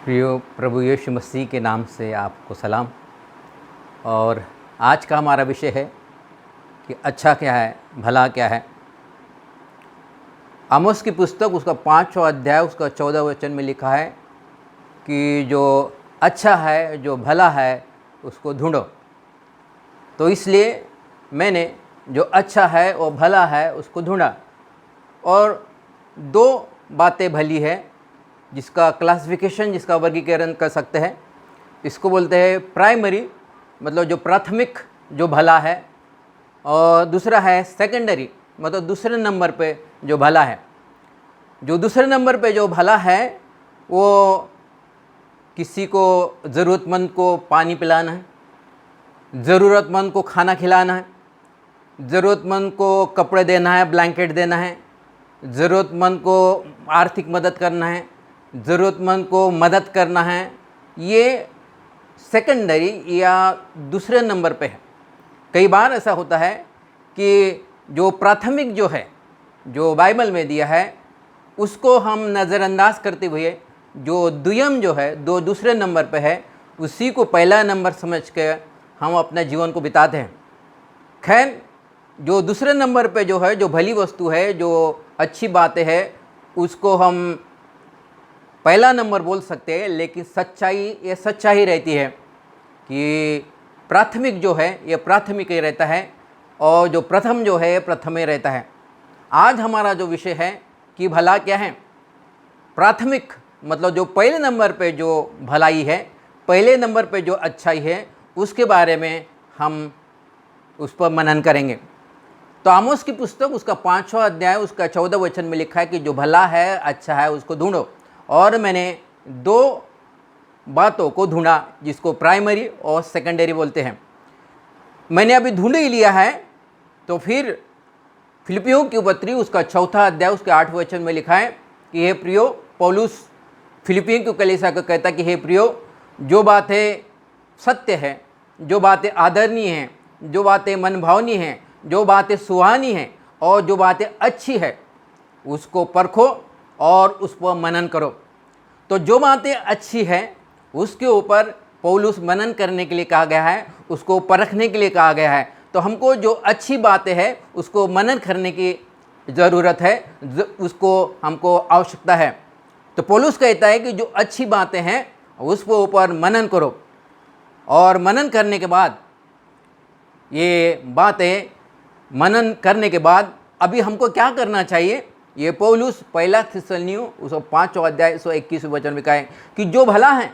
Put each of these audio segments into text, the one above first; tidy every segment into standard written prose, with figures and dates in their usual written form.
प्रियो प्रभु यीशु मसीह के नाम से आपको सलाम। और आज का हमारा विषय है कि अच्छा क्या है, भला क्या है। आमोस की पुस्तक उसका 5वां अध्याय उसका 14 वचन में लिखा है कि जो अच्छा है, जो भला है, उसको ढूंढो। तो इसलिए मैंने जो अच्छा है और भला है उसको ढूंढा, और दो बातें भली है जिसका क्लासिफिकेशन, जिसका वर्गीकरण कर सकते हैं। इसको बोलते हैं प्राइमरी, मतलब जो प्राथमिक जो भला है, और दूसरा है सेकेंडरी, मतलब दूसरे नंबर पे जो भला है। जो दूसरे नंबर पे जो भला है वो किसी को, ज़रूरतमंद को पानी पिलाना है, ज़रूरतमंद को खाना खिलाना है, ज़रूरतमंद को कपड़े देना है, ब्लैंकेट देना है, ज़रूरतमंद को आर्थिक मदद करना है, ज़रूरतमंद को मदद करना है। ये सेकेंडरी या दूसरे नंबर पे है। कई बार ऐसा होता है कि जो प्राथमिक जो है, जो बाइबल में दिया है, उसको हम नज़रअंदाज करते हुए जो द्वियम जो है, दो दूसरे नंबर पे है, उसी को पहला नंबर समझ के हम अपने जीवन को बिताते हैं। खैर, जो दूसरे नंबर पे जो है, जो भली वस्तु है, जो अच्छी बातें है, उसको हम पहला नंबर बोल सकते हैं। लेकिन सच्चाई ये सच्चाई रहती है कि प्राथमिक जो है ये प्राथमिक ही रहता है, और जो प्रथम जो है ये प्रथम ही रहता है। आज हमारा जो विषय है कि भला क्या है। प्राथमिक मतलब जो पहले नंबर पे जो भलाई है, पहले नंबर पे जो अच्छाई है, उसके बारे में हम उस पर मनन करेंगे। तो आमोस की पुस्तक उसका 5वां अध्याय उसका 14 वचन में लिखा है कि जो भला है, अच्छा है, उसको ढूंढो। और मैंने दो बातों को ढूंढा जिसको प्राइमरी और सेकेंडरी बोलते हैं। मैंने अभी ढूंढ ही लिया है। तो फिर फिलिपियों की पत्री उसका 4वां अध्याय उसके 8वें वचन में लिखा है कि हे प्रियो, पौलुस फिलिपियों की कलीसिया को कहता है कि हे प्रियो, जो बातें सत्य है, जो बातें आदरणीय हैं, जो बातें मनभावनी हैं, जो बातें सुहानी हैं और जो बातें अच्छी है, उसको परखो और उस पर मनन करो। तो जो बातें अच्छी है उसके ऊपर पौलुस मनन करने के लिए कहा गया है, उसको परखने के लिए कहा गया है। तो हमको जो अच्छी बातें हैं उसको मनन करने की ज़रूरत है, उसको हमको आवश्यकता है। तो पौलुस कहता है कि जो अच्छी बातें हैं उस पर ऊपर मनन करो, और मनन करने के बाद, ये बातें मनन करने के बाद अभी हमको क्या करना चाहिए। ये पौलुस पहला थिस्सलुनीयों उसको 5वां अध्याय 121 वचन में कहा है कि जो भला है,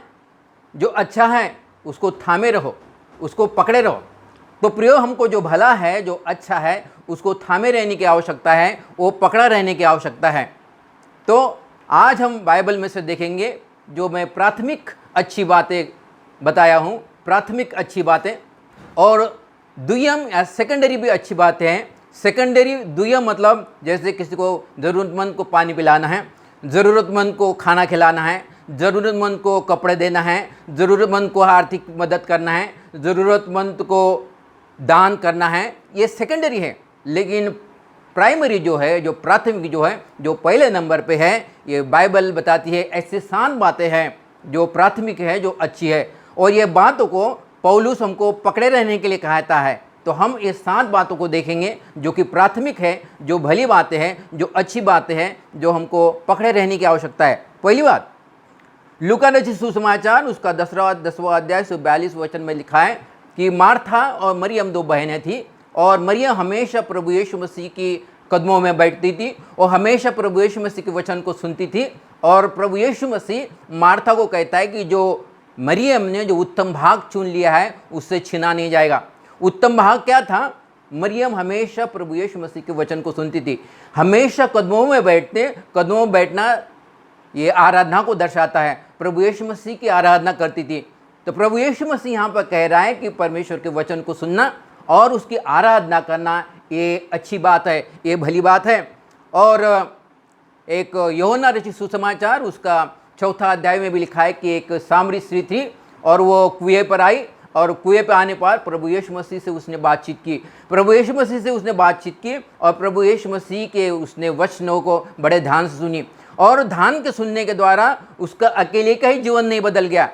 जो अच्छा है, उसको थामे रहो, उसको पकड़े रहो। तो प्रियो, हमको जो भला है, जो अच्छा है, उसको थामे रहने की आवश्यकता है, वो पकड़ा रहने की आवश्यकता है। तो आज हम बाइबल में से देखेंगे जो मैं प्राथमिक अच्छी बातें बताया हूँ, प्राथमिक अच्छी बातें, और द्वियम या सेकेंडरी भी अच्छी बातें हैं। सेकेंडरी द्वियम मतलब जैसे किसी को ज़रूरतमंद को पानी पिलाना है, ज़रूरतमंद को खाना खिलाना है, ज़रूरतमंद को कपड़े देना है, ज़रूरतमंद को आर्थिक मदद करना है, ज़रूरतमंद को दान करना है, ये सेकेंडरी है। लेकिन प्राइमरी जो है, जो प्राथमिक जो है, जो पहले नंबर पे है, ये बाइबल बताती है ऐसे 7 बातें हैं जो प्राथमिक है, जो अच्छी है। और ये बातों को पौलुस हमको पकड़े रहने के लिए कहता है। तो हम ये 7 बातों को देखेंगे जो कि प्राथमिक है, जो भली बातें हैं, जो अच्छी बातें हैं, जो हमको पकड़े रहने की आवश्यकता है। पहली बात, लूका रचित सुसमाचार उसका 10वां अध्याय 42 वचन में लिखा है कि मार्था और मरियम 2 बहनें थी, और मरियम हमेशा प्रभु यीशु मसीह की कदमों में बैठती थी और हमेशा प्रभु यीशु मसीह के वचन को सुनती थी। और प्रभु यीशु मसीह मार्था को कहता है कि जो मरियम ने जो उत्तम भाग चुन लिया है उससे छीना नहीं जाएगा। उत्तम भाग क्या था? मरियम हमेशा प्रभु यीशु मसीह के वचन को सुनती थी, हमेशा कदमों में बैठते। कदमों में बैठना ये आराधना को दर्शाता है। प्रभु यीशु मसीह की आराधना करती थी। तो प्रभु यीशु मसीह यहाँ पर कह रहा है कि परमेश्वर के वचन को सुनना और उसकी आराधना करना, ये अच्छी बात है, ये भली बात है। और एक यूहन्ना रचित सुसमाचार उसका 4वां अध्याय में भी लिखा है कि एक सामरी स्त्री थी, और वो कुएं पर आई, और कुएं पे आने पर प्रभु यीशु मसीह से उसने बातचीत की। प्रभु यीशु मसीह से उसने बातचीत की और प्रभु यीशु मसीह के उसने वचनों को बड़े ध्यान से सुनी। और धान के सुनने के द्वारा उसका अकेले का ही जीवन नहीं बदल गया,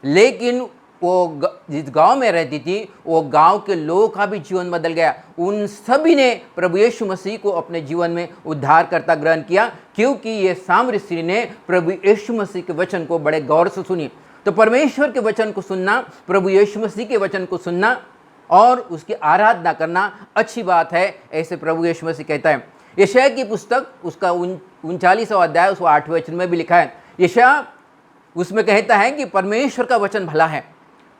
लेकिन वो जिस गांव में रहती थी वो गांव के लोगों का भी जीवन बदल गया। उन सभी ने प्रभु यीशु मसीह को अपने जीवन में उद्धारकर्ता ग्रहण किया, क्योंकि ये सामरी स्त्री ने प्रभु यीशु मसीह के वचन को बड़े गौर से सुनी। तो परमेश्वर के वचन को सुनना, प्रभु यीशु मसीह के वचन को सुनना और उसकी आराधना करना अच्छी बात है, ऐसे प्रभु यीशु मसीह कहता है। यशायाह की पुस्तक उसका 39वां अध्याय उसका 8वें वचन में भी लिखा है। यशायाह उसमें कहता है कि परमेश्वर का वचन भला है,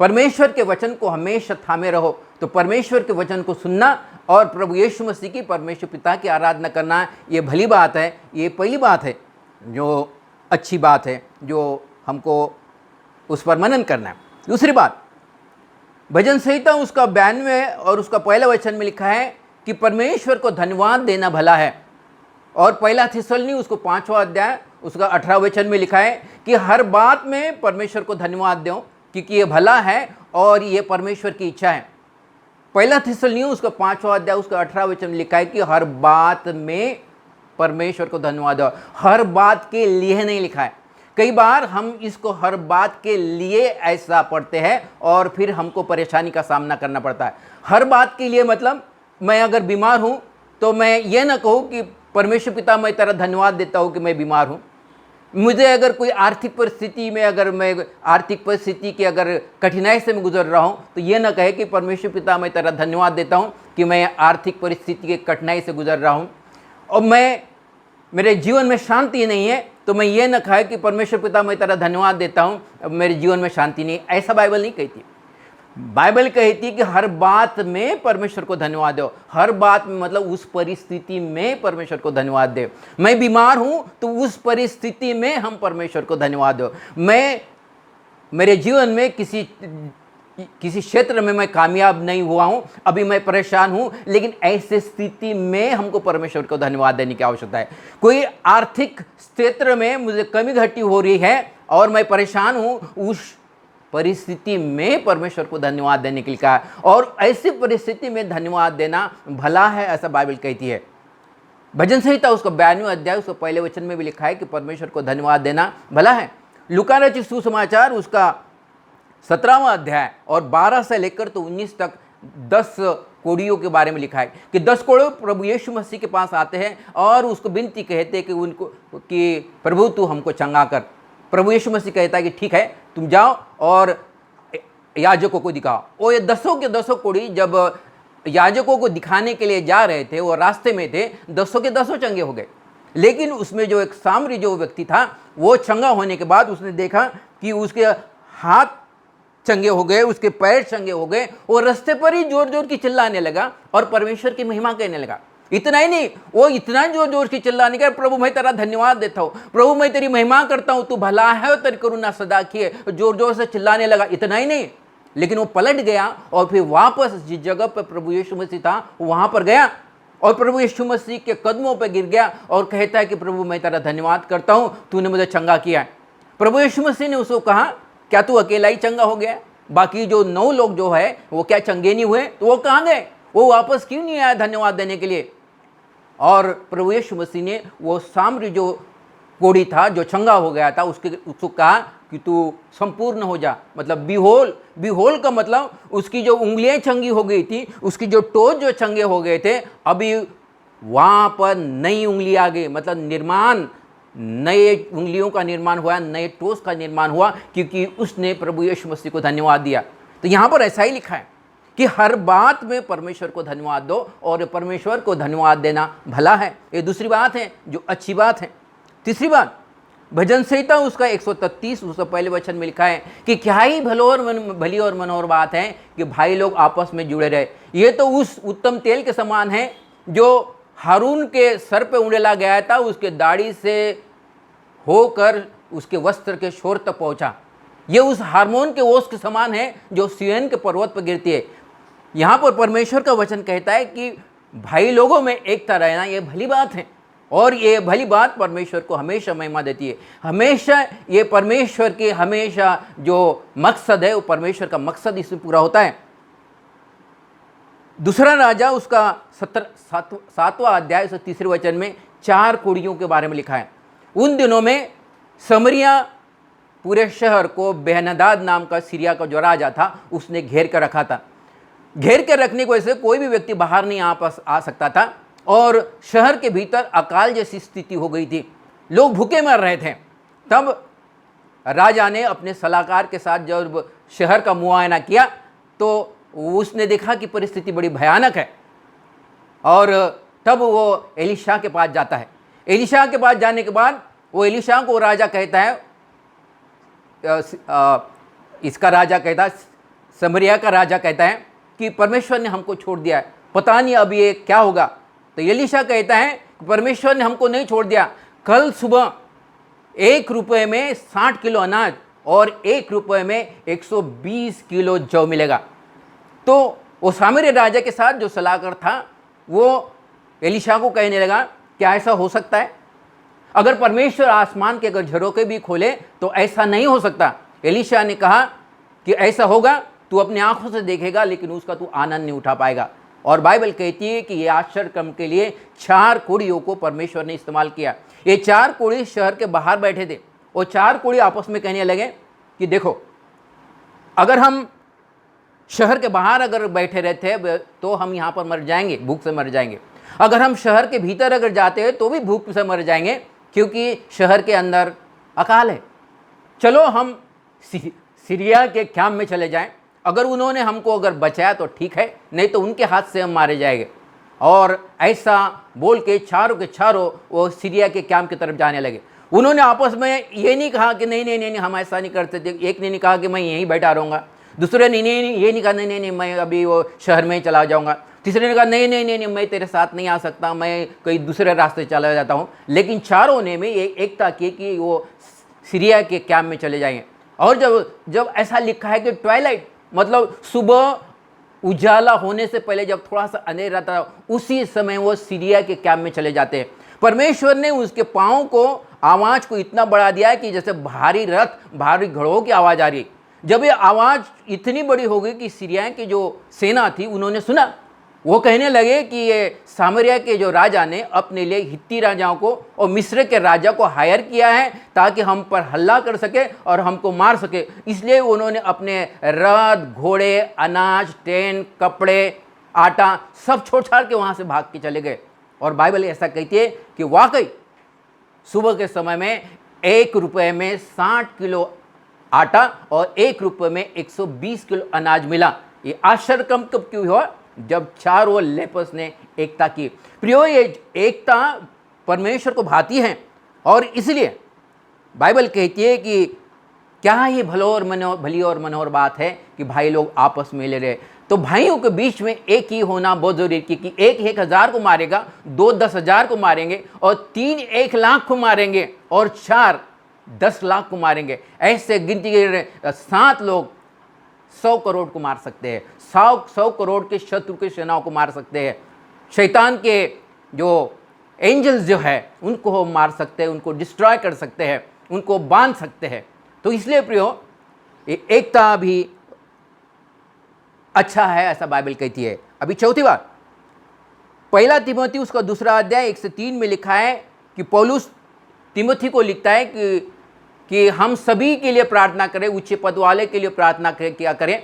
परमेश्वर के वचन को हमेशा थामे रहो। तो परमेश्वर के वचन को सुनना और प्रभु यीशु मसीह की, परमेश्वर पिता की आराधना करना, ये भली बात है। ये पहली बात है जो अच्छी बात है, जो हमको उस पर मनन करना है। दूसरी बात, भजन संहिता उसका 92 और उसका पहला वचन में लिखा है कि परमेश्वर को धन्यवाद देना भला है। और पहला थिस्सलुनी उसको 5वां अध्याय उसका 18वां वचन में लिखा है कि हर बात में परमेश्वर को धन्यवाद दो, क्योंकि ये भला है और ये परमेश्वर की इच्छा है। पहला थिस्सलुनी उसका 5वां अध्याय उसका 18वां वचन में लिखा है कि हर बात में परमेश्वर को धन्यवाद दो। हर बात के लिए नहीं लिखा है। कई बार हम इसको हर बात के लिए ऐसा पढ़ते हैं और फिर हमको परेशानी का सामना करना पड़ता है। हर बात के लिए मतलब मैं अगर बीमार हूँ तो मैं ये ना कहूँ कि परमेश्वर पिता मैं तेरा धन्यवाद देता हूँ कि मैं बीमार हूँ। मुझे अगर कोई आर्थिक परिस्थिति में, अगर मैं आर्थिक परिस्थिति की अगर कठिनाई से मैं गुजर रहा हूँ तो ये ना कहे कि परमेश्वर पिता मैं तेरा धन्यवाद देता हूँ कि मैं आर्थिक परिस्थिति की कठिनाई से गुजर रहा हूँ और मेरे जीवन में शांति नहीं है, तो मैं ये ना कहे कि परमेश्वर पिता मैं तेरा धन्यवाद देता हूँ अब मेरे जीवन में शांति नहीं। ऐसा बाइबल नहीं कहती। बाइबल कहती कि हर बात में परमेश्वर को धन्यवाद दो। हर बात में मतलब उस परिस्थिति में परमेश्वर को धन्यवाद दे। मैं बीमार हूं तो उस परिस्थिति में हम परमेश्वर को धन्यवाद दो। मेरे जीवन में किसी क्षेत्र में मैं कामयाब नहीं हुआ हूं, अभी मैं परेशान हूं, लेकिन ऐसे स्थिति में हमको परमेश्वर को धन्यवाद देने की आवश्यकता है। कोई आर्थिक क्षेत्र में मुझे कमी घटी हो रही है और मैं परेशान हूं, उस परिस्थिति में परमेश्वर को धन्यवाद देने के लिए कहा और ऐसी परिस्थिति में धन्यवाद देना भला है, ऐसा बाइबल कहती है। भजन संहिता उसका 92 अध्याय उसका पहले वचन में भी लिखा है कि परमेश्वर को धन्यवाद देना भला है। लूका रचित सुसमाचार उसका 17वां अध्याय और 12 से लेकर तो 19 तक 10 कोड़ियों के बारे में लिखा है कि 10 कोड़े प्रभु यीशु मसीह के पास आते हैं और उसको विनती कहते हैं कि प्रभु तू हमको चंगा कर। प्रभु यीशु मसीह कहता है कि ठीक है, तुम जाओ और याजकों को दिखाओ। और ये 10 के 10 कोड़ी जब याजकों को दिखाने के लिए जा रहे थे, वो रास्ते में थे, 10 के 10 चंगे हो गए। लेकिन उसमें जो एक सामरी जो व्यक्ति था, वो चंगा होने के बाद उसने देखा कि उसके हाथ चंगे हो गए, उसके पैर चंगे हो गए, वो रास्ते पर ही जोर जोर की चिल्लाने लगा और परमेश्वर की महिमा कहने लगा। इतना ही नहीं, वो इतना जोर जोर की चिल्लाने का, प्रभु मैं तेरा धन्यवाद देता हूँ, प्रभु मैं तेरी महिमा करता हूँ, तू भला है और तेरी करुणा सदा की है, जोर जोर से चिल्लाने लगा। इतना ही नहीं, लेकिन वो पलट गया और फिर वापस जिस जगह पर प्रभु यीशु मसीह था वहां पर गया और प्रभु यीशु मसीह के कदमों पर गिर गया और कहता है कि प्रभु मैं तेरा धन्यवाद करता हूँ, तूने मुझे चंगा किया है। प्रभु यीशु मसीह ने उसको कहा क्या तू अकेला ही चंगा हो गया, बाकी जो 9 लोग जो है वो क्या चंगे नहीं हुए? तो वो कहाँ गए? वो वापस क्यों नहीं आया धन्यवाद देने के लिए? और प्रभु यीशु मसीह ने वो सामरी जो कोढ़ी था, जो चंगा हो गया था, उसको कहा कि तू संपूर्ण हो जा। मतलब बिहोल का मतलब उसकी जो उंगलियां चंगी हो गई थी, उसकी जो टोज जो चंगे हो गए थे, अभी वहाँ पर नई उंगली आ गई। मतलब निर्माण, नए उंगलियों का निर्माण हुआ, नए टोज का निर्माण हुआ, क्योंकि उसने प्रभु यीशु मसीह को धन्यवाद दिया। तो यहाँ पर ऐसा ही लिखा है कि हर बात में परमेश्वर को धन्यवाद दो और परमेश्वर को धन्यवाद देना भला है। ये दूसरी बात है जो अच्छी बात है। तीसरी बात, भजन संहिता उसका 133 उसका पहले वचन में लिखा है कि क्या ही भली और मनोहर बात है कि भाई लोग आपस में जुड़े रहे। ये तो उस उत्तम तेल के समान है जो हारून के सर पे उंडेला गया था, उसके दाढ़ी से होकर उसके वस्त्र के शोर तक पहुंचा। ये उस हार्मोन के ओस के समान है जो सिय्योन के पर्वत पर गिरती है। यहाँ पर परमेश्वर का वचन कहता है कि भाई लोगों में एकता रहना ये भली बात है और ये भली बात परमेश्वर को हमेशा महिमा देती है। हमेशा ये परमेश्वर के हमेशा जो मकसद है वो परमेश्वर का मकसद इसमें पूरा होता है। दूसरा राजा उसका 7वां अध्याय 3 वचन में 4 कुड़ियों के बारे में लिखा है। उन दिनों में समरिया पूरे शहर को बेहनदाद नाम का सीरिया का जो राजा था उसने घेर कर रखा था। घेर कर रखने की वजह से कोई भी व्यक्ति बाहर नहीं आ सकता था और शहर के भीतर अकाल जैसी स्थिति हो गई थी, लोग भूखे मर रहे थे। तब राजा ने अपने सलाहकार के साथ जब शहर का मुआयना किया तो उसने देखा कि परिस्थिति बड़ी भयानक है और तब वो एलीशा के पास जाता है। एलीशा के पास जाने के बाद वो एलीशा को राजा कहता है, इसका राजा कहता है, समरिया का राजा कहता है कि परमेश्वर ने हमको छोड़ दिया है, पता नहीं अब ये क्या होगा। तो एलीशा कहता है कि परमेश्वर ने हमको नहीं छोड़ दिया, कल सुबह 1 रुपये में 60 किलो अनाज और 1 रुपये में 120 किलो जौ मिलेगा। तो वो सामरिया राजा के साथ जो सलाहकार था वो एलीशा को कहने लगा, क्या ऐसा हो सकता है? अगर परमेश्वर आसमान के अगर झरोखे भी खोले तो ऐसा नहीं हो सकता। एलीशा ने कहा कि ऐसा होगा, तू अपनी आंखों से देखेगा लेकिन उसका तू आनंद नहीं उठा पाएगा। और बाइबल कहती है कि ये आश्चर्य कर्म के लिए 4 कोढ़ियों को परमेश्वर ने इस्तेमाल किया। ये 4 कोढ़ी शहर के बाहर बैठे थे और 4 कोढ़ी आपस में कहने लगे कि देखो, अगर हम शहर के बाहर अगर बैठे रहते तो हम यहाँ पर मर जाएंगे, भूख से मर जाएंगे। अगर हम शहर के भीतर अगर जाते हैं तो भी भूख से मर जाएंगे, क्योंकि शहर के अंदर अकाल है। चलो हम सीरिया के कैम्प में चले जाएं, अगर उन्होंने हमको अगर बचाया तो ठीक है, नहीं तो उनके हाथ से हम मारे जाएंगे। और ऐसा बोल के चारों के चारों वो सीरिया के कैम्प की तरफ जाने लगे। उन्होंने आपस में ये नहीं कहा कि नहीं नहीं नहीं हम ऐसा नहीं करते थे। एक ने नहीं कहा कि मैं यहीं बैठा रहूँगा, दूसरे ने नहीं ये नहीं कहा नहीं नहीं नहीं मैं अभी वो शहर में ही चला जाऊँगा, तीसरे ने कहा नहीं नहीं नहीं नहीं मैं तेरे साथ नहीं आ सकता, मैं कहीं दूसरे रास्ते चला जाता हूँ। लेकिन चारों ने में एकता की कि वो सीरिया के कैम्प में चले जाएंगे। और जब ऐसा लिखा है कि ट्वाइलाइट मतलब सुबह उजाला होने से पहले जब थोड़ा सा अंधेरा था उसी समय वो सीरिया के कैम्प में चले जाते हैं। परमेश्वर ने उसके पाँव को आवाज़ को इतना बढ़ा दिया है कि जैसे भारी रथ भारी घोड़ों की आवाज़ आ रही। जब ये आवाज़ इतनी बड़ी हो गई कि सीरिया की जो सेना थी उन्होंने सुना, वो कहने लगे कि ये सामरिया के जो राजा ने अपने लिए हित्ती राजाओं को और मिस्र के राजा को हायर किया है ताकि हम पर हल्ला कर सके और हमको मार सके। इसलिए उन्होंने अपने रथ घोड़े अनाज टेंट कपड़े आटा सब छोड़ छाड़ के वहाँ से भाग के चले गए। और बाइबल ऐसा कहती है कि वाकई सुबह के समय में 1 रुपये में 60 किलो आटा और 1 रुपये में 120 किलो अनाज मिला। ये आश्चर्य कब क्यों हुआ? जब चारों लेपर्स ने एकता की। प्रियो, ये एकता परमेश्वर को भाती है और इसलिए बाइबल कहती है कि क्या ये भली और मनोहर बात है कि भाई लोग आपस में ले रहे। तो भाइयों के बीच में एक ही होना बहुत जरूरी है कि 1 1,000 को मारेगा, 2 10,000 को मारेंगे और 3 1 लाख को मारेंगे और 4 10 लाख को मारेंगे। ऐसे गिनती के 7 लोग 100 करोड़ को मार सकते हैं, 100 करोड़ के शत्रु की सेनाओं को मार सकते हैं। शैतान के जो एंजल्स जो है उनको हम मार सकते हैं, उनको डिस्ट्रॉय कर सकते हैं, उनको बांध सकते हैं। तो इसलिए प्रियो, एकता भी अच्छा है ऐसा बाइबल कहती है। अभी चौथी बात, 1 तिमोथी उसका 2 अध्याय 1 से 3 में लिखा है कि पौलुस तिमोथी को लिखता है कि हम सभी के लिए प्रार्थना करें, उच्च पद वाले के लिए प्रार्थना किया करें,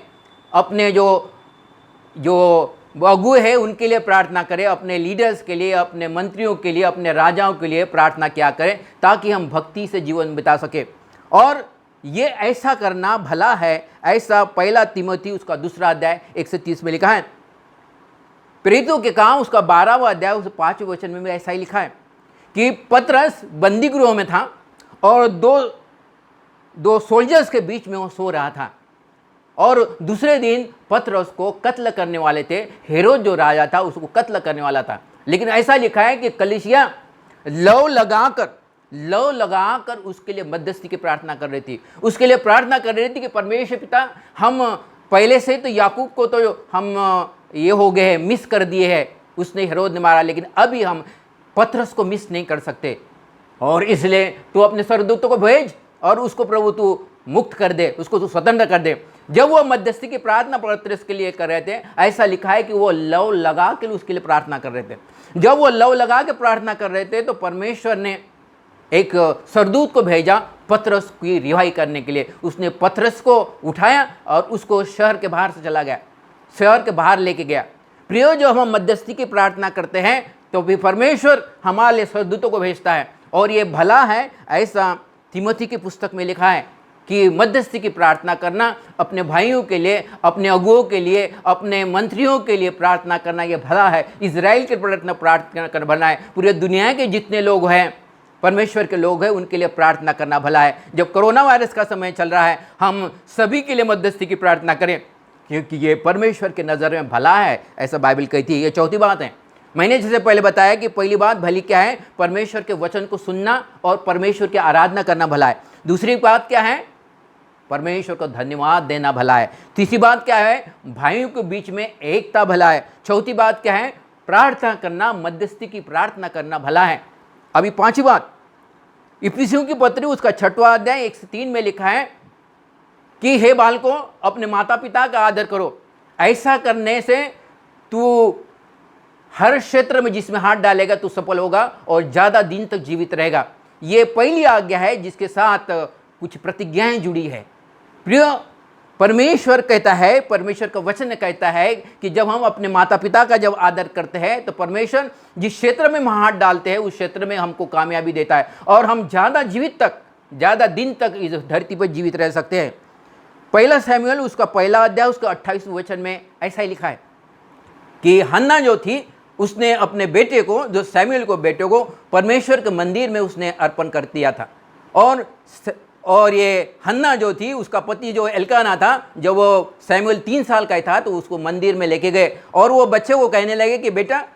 अपने जो अगुए हैं उनके लिए प्रार्थना करें, अपने लीडर्स के लिए, अपने मंत्रियों के लिए, अपने राजाओं के लिए प्रार्थना किया करें ताकि हम भक्ति से जीवन बिता सके। और ये ऐसा करना भला है, ऐसा 1 तिमोथी उसका 2 अध्याय 1 से 30 में लिखा है। प्रेरितों के काम उसका 12वां अध्याय उस 5वें वचन में भी ऐसा ही लिखा है कि पतरस बंदी गृह में था और दो सोल्जर्स के बीच में वो सो रहा था और दूसरे दिन पतरस को कत्ल करने वाले थे। हेरोद जो राजा था उसको कत्ल करने वाला था। लेकिन ऐसा लिखा है कि कलीसिया लौ लगाकर उसके लिए मध्यस्थी की प्रार्थना कर रही थी, उसके लिए प्रार्थना कर रही थी कि परमेश्वर पिता, हम पहले से तो याकूब को तो हम ये हो गए हैं, मिस कर दिए हैं, उसने हेरोद ने मारा, लेकिन अभी हम पतरस को मिस नहीं कर सकते और इसलिए तू अपने स्वर्गदूतों को भेज और उसको प्रभु तू मुक्त कर दे, उसको तू स्वतंत्र कर दे। जब वो मध्यस्थी की प्रार्थना पतरस के लिए कर रहे थे, ऐसा लिखा है कि वो लव लगा के उसके लिए प्रार्थना कर रहे थे। जब वो लव लगा के प्रार्थना कर रहे थे तो परमेश्वर ने एक सरदूत को भेजा पतरस की रिहाई करने के लिए। उसने पतरस को उठाया और उसको शहर के बाहर से चला गया, शहर के बाहर लेके गया। प्रियो, जो हम मध्यस्थी की प्रार्थना करते हैं तो भी परमेश्वर हमारे लिए सरदूतों को भेजता है, और ये भला है। ऐसा तिमोथी की पुस्तक में लिखा है कि मध्यस्थी की प्रार्थना करना, अपने भाइयों के लिए, अपने अगुओं के लिए, अपने मंत्रियों के लिए प्रार्थना करना ये भला है। इजराइल के प्रार्थना कर भला है। पूरे दुनिया के जितने लोग हैं, परमेश्वर के लोग हैं, उनके लिए प्रार्थना करना भला है। जब कोरोना वायरस का समय चल रहा है, हम सभी के लिए मध्यस्थी की प्रार्थना करें, क्योंकि ये परमेश्वर के नज़र में भला है, ऐसा बाइबल कहती है। ये चौथी बात है। मैंने जैसे पहले बताया कि पहली बात भली क्या है, परमेश्वर के वचन को सुनना और परमेश्वर की आराधना करना भला है। दूसरी बात क्या है, परमेश्वर को धन्यवाद देना भला है। तीसरी बात क्या है, भाइयों के बीच में एकता भला है। चौथी बात क्या है, प्रार्थना करना, मध्यस्थी की प्रार्थना करना भला है। अभी पांचवी बात, इफिसियों की पत्री उसका 6वां अध्याय 1 से 3 में लिखा है कि हे बालकों, अपने माता पिता का आदर करो। ऐसा करने से तू हर क्षेत्र में जिसमें हाथ डालेगा तू सफल होगा और ज़्यादा दिन तक जीवित रहेगा। ये पहली आज्ञा है जिसके साथ कुछ प्रतिज्ञाएं जुड़ी है। प्रिय, परमेश्वर कहता है, परमेश्वर का वचन कहता है कि जब हम अपने माता पिता का जब आदर करते हैं तो परमेश्वर जिस क्षेत्र में हाथ डालते हैं उस क्षेत्र में हमको कामयाबी देता है, और हम ज़्यादा ज़्यादा दिन तक इस धरती पर जीवित रह सकते हैं। पहला शमूएल उसका पहला अध्याय उसका 28वें वचन में ऐसा ही लिखा है कि हन्ना जो थी, उसने अपने बेटे को, जो शमूएल को बेटे को परमेश्वर के मंदिर में उसने अर्पण कर दिया था। और ये हन्ना जो थी, उसका पति जो एल्काना था, जब वो शमूएल 3 साल का था तो उसको मंदिर में लेके गए, और वो बच्चे को कहने लगे कि बेटा,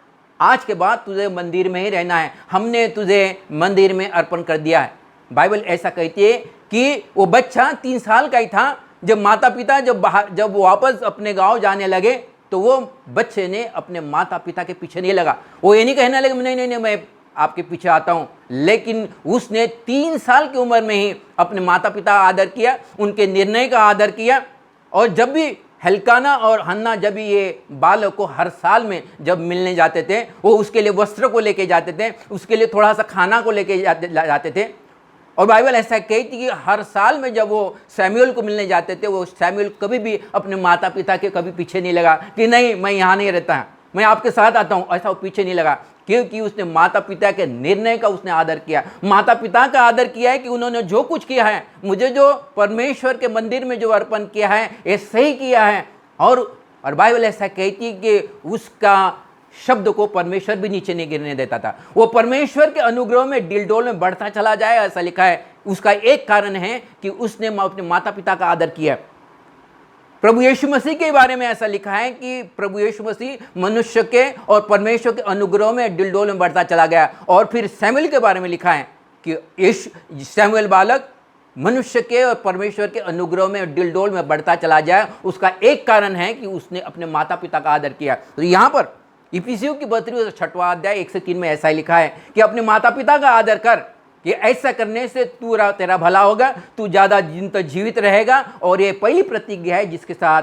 आज के बाद तुझे मंदिर में ही रहना है, हमने तुझे मंदिर में अर्पण कर दिया है। बाइबल ऐसा कहती है कि वो बच्चा 3 साल का ही था। जब माता पिता जब वापस अपने गांव जाने लगे तो वो बच्चे ने अपने माता पिता के पीछे नहीं लगा। वो ये नहीं कहने लगे नहीं मैं आपके पीछे आता हूँ, लेकिन उसने 3 साल की उम्र में ही अपने माता पिता का आदर किया, उनके निर्णय का आदर किया। और जब भी एल्काना और हन्ना, जब भी ये बालक को हर साल में जब मिलने जाते थे, वो उसके लिए वस्त्र को लेके जाते थे, उसके लिए थोड़ा सा खाना को लेके जाते थे। और बाइबल ऐसा कहती कि हर साल में जब वो शमूएल को मिलने जाते थे, वो शमूएल कभी भी अपने माता पिता के कभी पीछे नहीं लगा कि नहीं मैं यहाँ नहीं रहता, मैं आपके साथ आता हूँ, ऐसा वो पीछे नहीं लगा, क्योंकि उसने माता पिता के निर्णय का उसने आदर किया। माता पिता का आदर किया है कि उन्होंने जो कुछ किया है, मुझे जो परमेश्वर के मंदिर में जो अर्पण किया है, ये सही किया है। और बाइबल ऐसा कहती कि उसका शब्द को परमेश्वर भी नीचे नहीं गिरने देता था। वो परमेश्वर के अनुग्रह में डिलडोल में बढ़ता चला जाए, ऐसा लिखा है। उसका एक कारण है कि उसने अपने माता पिता का आदर किया। प्रभु यीशु मसीह के बारे में ऐसा लिखा है कि प्रभु यीशु मसीह मनुष्य के और परमेश्वर के अनुग्रह में डिलडोल में बढ़ता चला गया। और फिर शमूएल के बारे में लिखा है कि शमूएल बालक मनुष्य के और परमेश्वर के अनुग्रह में डिलडोल में बढ़ता चला जाए। उसका एक कारण है कि उसने अपने माता पिता का आदर किया। तो यहाँ पर इफिसियों की पत्री 6वां अध्याय 1 से 3 में ऐसा ही लिखा है कि अपने माता पिता का आदर कर, कि ऐसा करने से तेरा भला होगा, तू ज़्यादा दिन तक जीवित रहेगा। और ये पहली प्रतिज्ञा है जिसके साथ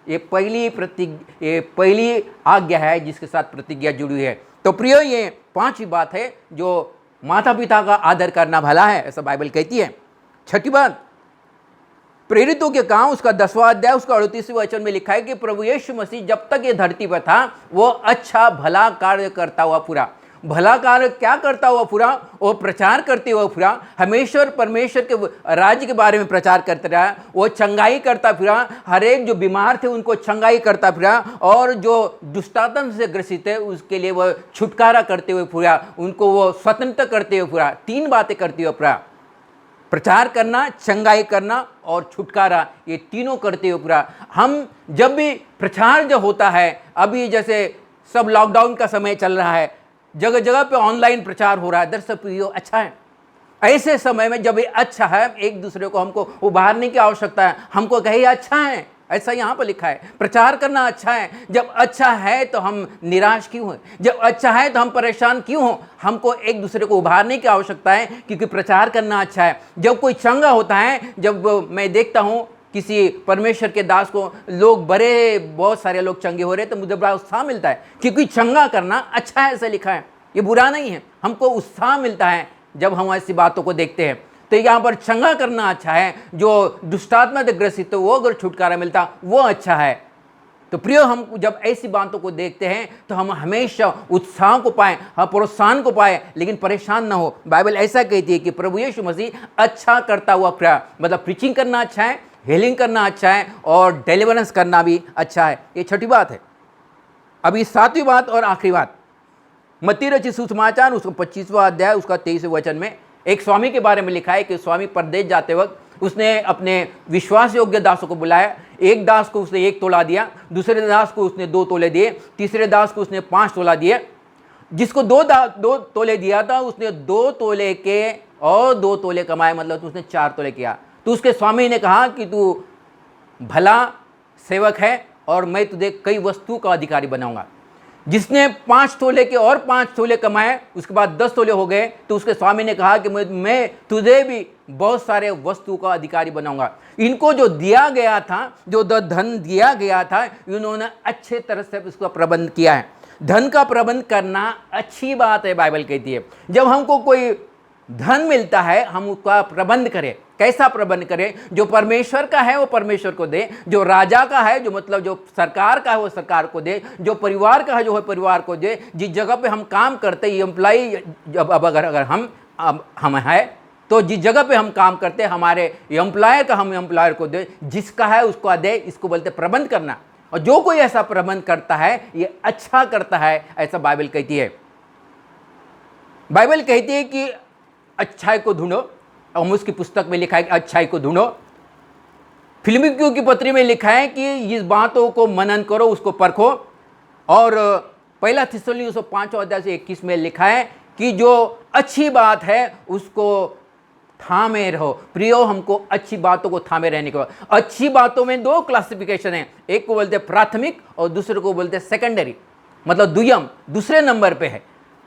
ये पहली आज्ञा है जिसके साथ प्रतिज्ञा जुड़ी हुई है। तो प्रियो, ये 5वीं बात है जो माता पिता का आदर करना भला है, ऐसा बाइबल कहती है। 6ठी बात, प्रेरितों के काम उसका 10वां अध्याय उसका 38वें वचन में लिखा है कि प्रभु यीशु मसीह जब तक ये धरती पर था, वो अच्छा भला कार्य करता हुआ पूरा, भला कार्य क्या करता हुआ पूरा, वो प्रचार करते हुआ पूरा, हमेशा परमेश्वर के राज्य के बारे में प्रचार करते रहा। वो चंगाई करता फिरा, हर एक जो बीमार थे उनको चंगाई करता फिरा, और जो दुष्टात्म से ग्रसित है उसके लिए वो छुटकारा करते हुए पूरा, उनको वो स्वतंत्र करते हुए पूरा, 3 बातें करते हुए पूरा, प्रचार करना, चंगाई करना और छुटकारा, ये तीनों करते हुए पूरा। हम जब भी प्रचार जो होता है, अभी जैसे सब लॉकडाउन का समय चल रहा है, जगह जगह पे ऑनलाइन प्रचार हो रहा है, दर्शक प्रियो अच्छा है। ऐसे समय में जब ये अच्छा है, एक दूसरे को हमको उभारने की आवश्यकता है, हमको कहे अच्छा है, ऐसा यहाँ पर लिखा है। प्रचार करना अच्छा है। जब अच्छा है तो हम निराश क्यों हैं? जब अच्छा है तो हम परेशान क्यों हों? हमको एक दूसरे को उभारने की आवश्यकता है, क्योंकि प्रचार करना अच्छा है। जब कोई चंगा होता है, जब मैं देखता हूँ किसी परमेश्वर के दास को, लोग बहुत सारे लोग चंगे हो रहे, तो मुझे बड़ा उत्साह मिलता है, क्योंकि चंगा करना अच्छा है, ऐसा लिखा है, ये बुरा नहीं है। हमको उत्साह मिलता है जब हम ऐसी बातों को देखते हैं। तो यहाँ पर चंगा करना अच्छा है, जो दुष्टात्मा से ग्रसित हो वो अगर छुटकारा मिलता वो अच्छा है। तो प्रियो, हम जब ऐसी बातों को देखते हैं तो हम हमेशा उत्साह को पाएं, हम प्रोत्साहन को पाएं, लेकिन परेशान ना हो। बाइबल ऐसा कहती है कि प्रभु यीशु मसीह अच्छा करता हुआ क्रिया, मतलब प्रीचिंग करना अच्छा है, हीलिंग करना अच्छा है और डिलीवरेंस करना भी अच्छा है। ये छठी बात है। अभी सातवीं बात और आखिरी बात, मत्ती रचित सुसमाचार उसका 25वां अध्याय उसका 23वें वचन में एक स्वामी के बारे में लिखा है कि स्वामी परदेश जाते वक्त उसने अपने विश्वास योग्य दासों को बुलाया। एक दास को उसने 1 तोला दिया, दूसरे दास को उसने 2 तोले दिए, तीसरे दास को उसने 5 तोला दिए। जिसको 2 तोले दिया था उसने 2 तोले के और 2 तोले कमाए, मतलब उसने 4 तोले किया। तो उसके स्वामी ने कहा कि तू भला सेवक है और मैं तुझे कई वस्तु का अधिकारी बनाऊंगा। जिसने 5 तोले के और 5 तोले कमाए, उसके बाद 10 तोले हो गए, तो उसके स्वामी ने कहा कि मैं तुझे भी बहुत सारे वस्तु का अधिकारी बनाऊंगा। इनको जो दिया गया था, जो धन दिया गया था, इन्होंने अच्छे तरह से उसका प्रबंध किया है। धन का प्रबंध करना अच्छी बात है। बाइबल कहती है जब हमको कोई धन मिलता है हम उसका प्रबंध करें। कैसा प्रबंध करें? जो परमेश्वर का है वो परमेश्वर को दे, जो राजा का है, जो मतलब जो सरकार का है वो सरकार को दे, जो परिवार का है जो है परिवार को दे। जिस जगह पे हम काम करते हैं एम्प्लॉई, अब अगर हम है तो जिस जगह पे हम काम करते हैं हमारे एम्प्लॉयर का हम एम्प्लॉयर को दे, जिसका है उसको दे। इसको बोलते प्रबंध करना। और जो कोई ऐसा प्रबंध करता है ये अच्छा करता है, ऐसा बाइबल कहती है। बाइबल कहती है कि अच्छाई को ढूंढो, और उसकी पुस्तक में लिखा है कि अच्छाई को ढूंढो। फिलिप्पियों की पत्री में लिखा है कि इस बातों को मनन करो, उसको परखो। और पहला थिस्सलुनीकियों 5वां अध्याय से 21 में लिखा है कि जो अच्छी बात है उसको थामे रहो। प्रियो, हमको अच्छी बातों को थामे रहने को। अच्छी बातों में 2 क्लासिफिकेशन है, एक को बोलते प्राथमिक और दूसरे को बोलते सेकेंडरी, मतलब द्वियम, दूसरे नंबर पे है।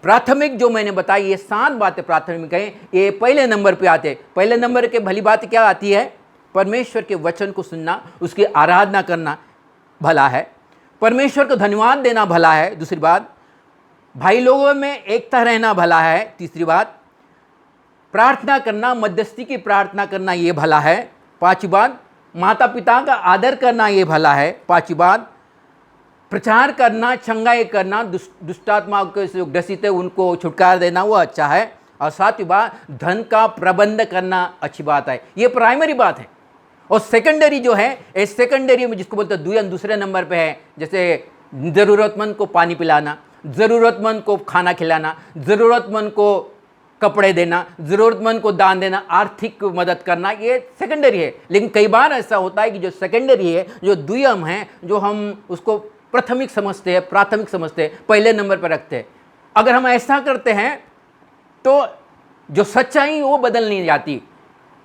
प्राथमिक जो मैंने बताई ये 7 बातें प्राथमिक हैं, ये पहले नंबर पे आते हैं। पहले नंबर के भली बात क्या आती है? परमेश्वर के वचन को सुनना, उसकी आराधना करना भला है, परमेश्वर को धन्यवाद देना भला है। दूसरी बात, भाई लोगों में एकता रहना भला है। तीसरी बात, प्रार्थना करना, मध्यस्थी की प्रार्थना करना ये भला है। 5वीं बात, माता पिता का आदर करना ये भला है। 5वीं बात, प्रचार करना, चंगाई करना, दुष्टात्मा के जो ग्रसित है उनको छुटकारा देना वो अच्छा है। और 7वीं बात, धन का प्रबंध करना अच्छी बात है। ये प्राइमरी बात है। और सेकेंडरी जो है, इस सेकेंडरी में जिसको बोलते हैं दूसरे नंबर पे है, जैसे ज़रूरतमंद को पानी पिलाना, ज़रूरतमंद को खाना खिलाना, ज़रूरतमंद को कपड़े देना, ज़रूरतमंद को दान देना, आर्थिक मदद करना, ये सेकेंडरी है। लेकिन कई बार ऐसा होता है कि जो सेकेंडरी है, जो द्वियम है, जो हम उसको प्राथमिक समझते हैं, प्राथमिक समझते हैं, पहले नंबर पर रखते हैं। अगर हम ऐसा करते हैं तो जो सच्चाई वो बदल नहीं जाती,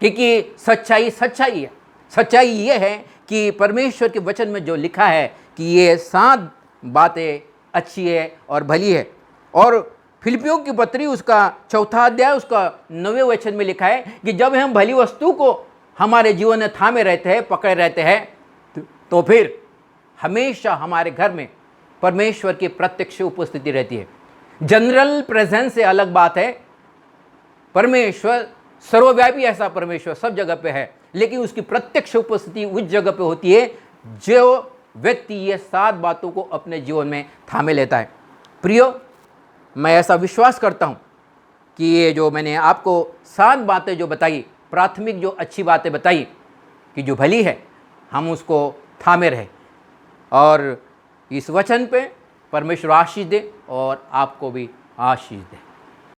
क्योंकि सच्चाई सच्चाई है। सच्चाई ये है कि परमेश्वर के वचन में जो लिखा है कि ये 7 बातें अच्छी है और भली है। और फिलिप्पियों की पत्री उसका 4था अध्याय उसका 9वें वचन में लिखा है कि जब हम भली वस्तु को हमारे जीवन में थामे रहते हैं, पकड़े रहते हैं, तो फिर हमेशा हमारे घर में परमेश्वर की प्रत्यक्ष उपस्थिति रहती है। जनरल प्रेजेंस से अलग बात है। परमेश्वर सर्वव्यापी, ऐसा परमेश्वर सब जगह पे है, लेकिन उसकी प्रत्यक्ष उपस्थिति उस जगह पे होती है जो व्यक्ति ये 7 बातों को अपने जीवन में थामे लेता है। प्रियो, मैं ऐसा विश्वास करता हूँ कि ये जो मैंने आपको 7 बातें जो बताई, प्राथमिक जो अच्छी बातें बताई कि जो भली है, हम उसको थामे रहे। और इस वचन पे परमेश्वर आशीष दे और आपको भी आशीष दे।